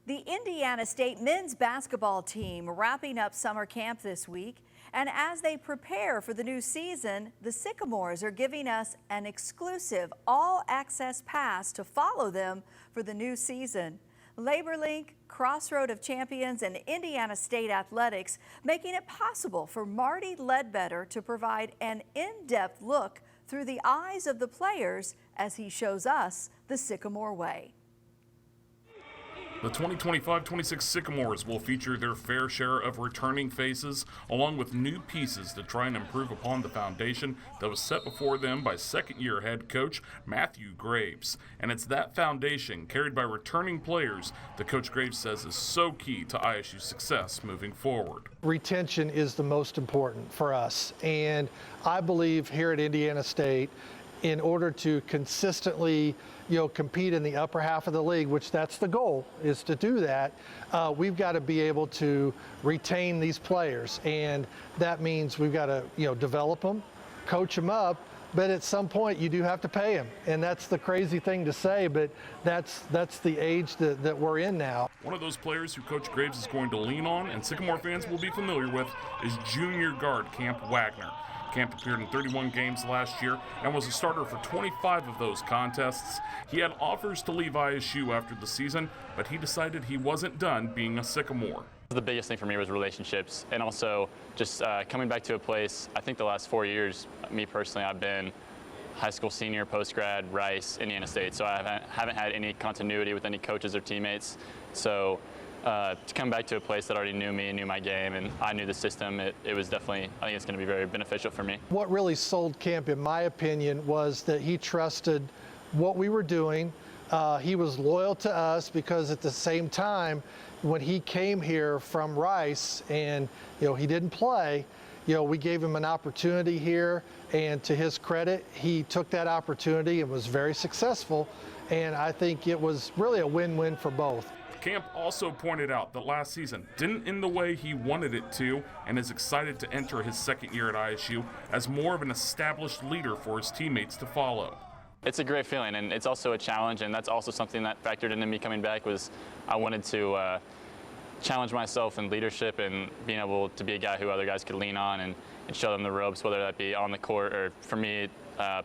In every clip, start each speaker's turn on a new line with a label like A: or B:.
A: The Indiana State men's basketball team wrapping up summer camp this week. And as they prepare for the new season, the Sycamores are giving us an exclusive all-access pass to follow them for the new season. LaborLink, Crossroad of Champions, and Indiana State Athletics making it possible for Marty Ledbetter to provide an in-depth look through the eyes of the players as he shows us the Sycamore Way.
B: The 2025-26 Sycamores will feature their fair share of returning faces, along with new pieces to try and improve upon the foundation that was set before them by second-year head coach Matthew Graves. And it's that foundation, carried by returning players, that Coach Graves says is so key to ISU's success moving forward.
C: Retention is the most important for us, and I believe here at Indiana State, in order to consistently, compete in the upper half of the league, which that's the goal, is to do that, we've got to be able to retain these players. And that means we've got to, develop them, coach them up, but at some point you do have to pay them. And that's the crazy thing to say, but that's the age that we're in now.
B: One of those players who Coach Graves is going to lean on, and Sycamore fans will be familiar with, is junior guard Camp Wagner. Camp appeared in 31 games last year and was a starter for 25 of those contests. He had offers to leave ISU after the season, but he decided he wasn't done being a Sycamore.
D: The biggest thing for me was relationships, and also just coming back to a place. I think the last 4 years, me personally, I've been high school senior, post-grad, Rice, Indiana State, so I haven't had any continuity with any coaches or teammates. So to come back to a place that already knew me, knew my game, and I knew the system, it was definitely, I think it's going to be very beneficial for me.
C: What really sold Camp, in my opinion, was that he trusted what we were doing. He was loyal to us because at the same time, when he came here from Rice and he didn't play, we gave him an opportunity here, and to his credit, he took that opportunity and was very successful, and I think it was really a win-win for both.
B: Camp also pointed out that last season didn't end the way he wanted it to, and is excited to enter his second year at ISU as more of an established leader for his teammates to follow.
D: It's a great feeling, and it's also a challenge, and that's also something that factored into me coming back. Was I wanted to challenge myself in leadership and being able to be a guy who other guys could lean on and show them the ropes, whether that be on the court or for me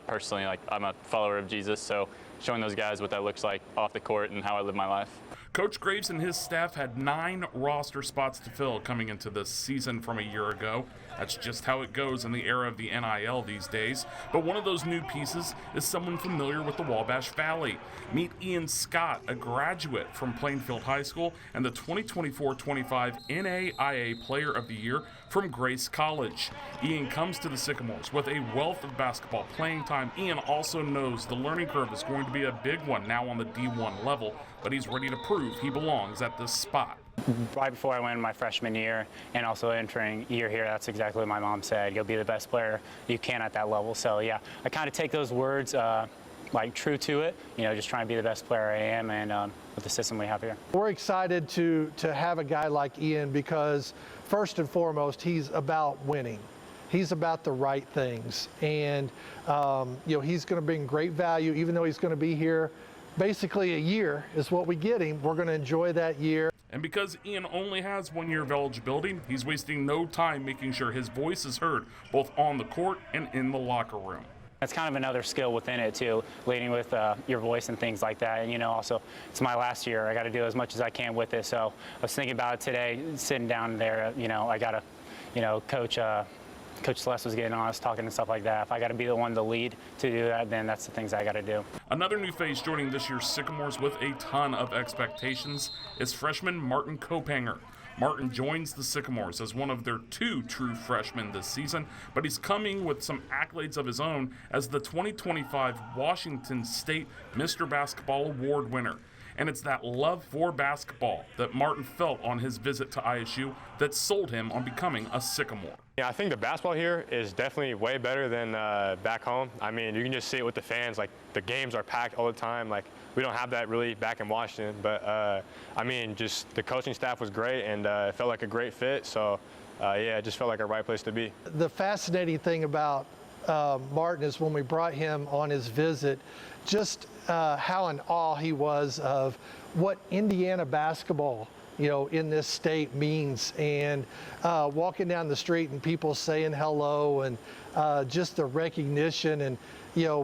D: personally, like I'm a follower of Jesus, so showing those guys what that looks like off the court and how I live my life.
B: Coach Graves and his staff had 9 roster spots to fill coming into this season from a year ago. That's just how it goes in the era of the NIL these days. But one of those new pieces is someone familiar with the Wabash Valley. Meet Ian Scott, a graduate from Plainfield High School and the 2024-25 NAIA Player of the Year from Grace College. Ian comes to the Sycamores with a wealth of basketball playing time. Ian also knows the learning curve is going to be a big one now on the D1 level, but he's ready to prove he belongs at this spot.
E: Right before I went in my freshman year and also entering year here, that's exactly what my mom said. You'll be the best player you can at that level. So yeah, I kind of take those words like true to it, just trying to be the best player I am, and with the system we have here. We're excited to have a guy like Ian because first and foremost, he's about winning. He's about the right things, and he's going to bring great value, even though he's going to be here basically a year is what we get him. We're going to enjoy that year.
B: And because Ian only has 1 year of eligibility, he's wasting no time making sure his voice is heard both on the court and in the locker room.
E: That's kind of another skill within it too, leading with your voice and things like that. And also, it's my last year. I got to do as much as I can with it. So I was thinking about it today, sitting down there. I got to, Coach Celeste was getting on us, talking and stuff like that. If I got to be the one to lead to do that, then that's the things I got to do.
B: Another new face joining this year's Sycamores with a ton of expectations is freshman Martin Kopanger. Martin joins the Sycamores as one of their 2 true freshmen this season, but he's coming with some accolades of his own as the 2025 Washington State Mr. Basketball Award winner. And it's that love for basketball that Martin felt on his visit to ISU that sold him on becoming a Sycamore.
F: Yeah, I think the basketball here is definitely way better than back home. I mean, you can just see it with the fans. Like, the games are packed all the time. Like, we don't have that really back in Washington. But, I mean, just the coaching staff was great, and it felt like a great fit. So, yeah, it just felt like a right place to be.
C: The fascinating thing about Martin is when we brought him on his visit, just how in awe he was of what Indiana basketball, in this state means, and walking down the street and people saying hello, and just the recognition, and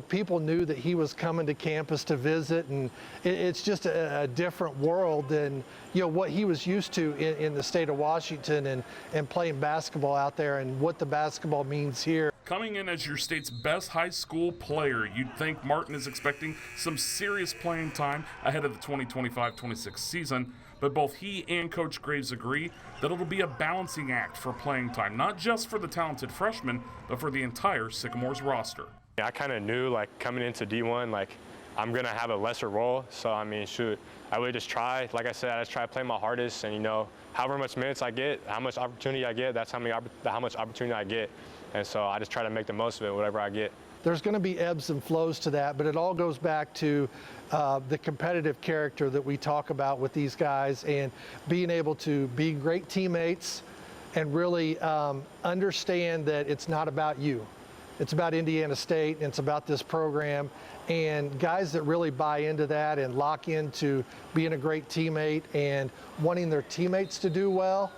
C: people knew that he was coming to campus to visit, and it's just a different world than what he was used to in the state of Washington, and playing basketball out there, and what the basketball means here.
B: Coming in as your state's best high school player, you'd think Martin is expecting some serious playing time ahead of the 2025-26 season, but both he and Coach Graves agree that it'll be a balancing act for playing time, not just for the talented freshmen, but for the entire Sycamores roster.
F: I kind of knew, like, coming into D1, I'm going to have a lesser role. So, I mean, shoot, I would just try. Like I said, I just try to play my hardest, and, however much minutes I get, how much opportunity I get, that's how much opportunity I get. And so I just try to make the most of it, whatever I get.
C: There's going to be ebbs and flows to that, but it all goes back to the competitive character that we talk about with these guys, and being able to be great teammates and really understand that it's not about you. It's about Indiana State, and it's about this program. And guys that really buy into that and lock into being a great teammate and wanting their teammates to do well,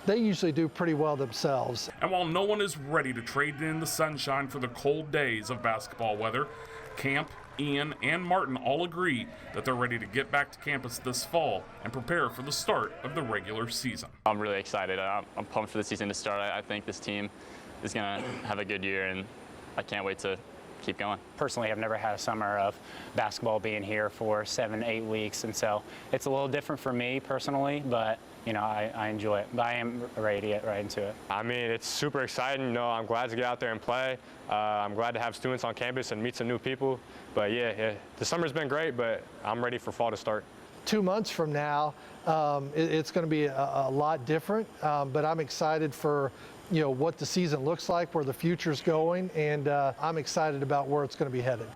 C: they usually do pretty well themselves.
B: And while no one is ready to trade in the sunshine for the cold days of basketball weather, Camp, Ian, and Martin all agree that they're ready to get back to campus this fall and prepare for the start of the regular season.
D: I'm really excited. I'm pumped for the season to start. I think this team is going to have a good year, and I can't wait to keep going.
E: Personally, I've never had a summer of basketball being here for 7-8 weeks, and so it's a little different for me personally, but I enjoy it. But I am ready to get right into it.
F: I mean, it's super exciting. I'm glad to get out there and play. I'm glad to have students on campus and meet some new people. But yeah, the summer's been great, but I'm ready for fall to start.
C: 2 months from now, it's going to be a lot different, but I'm excited for what the season looks like, where the future's going, and I'm excited about where it's going to be headed.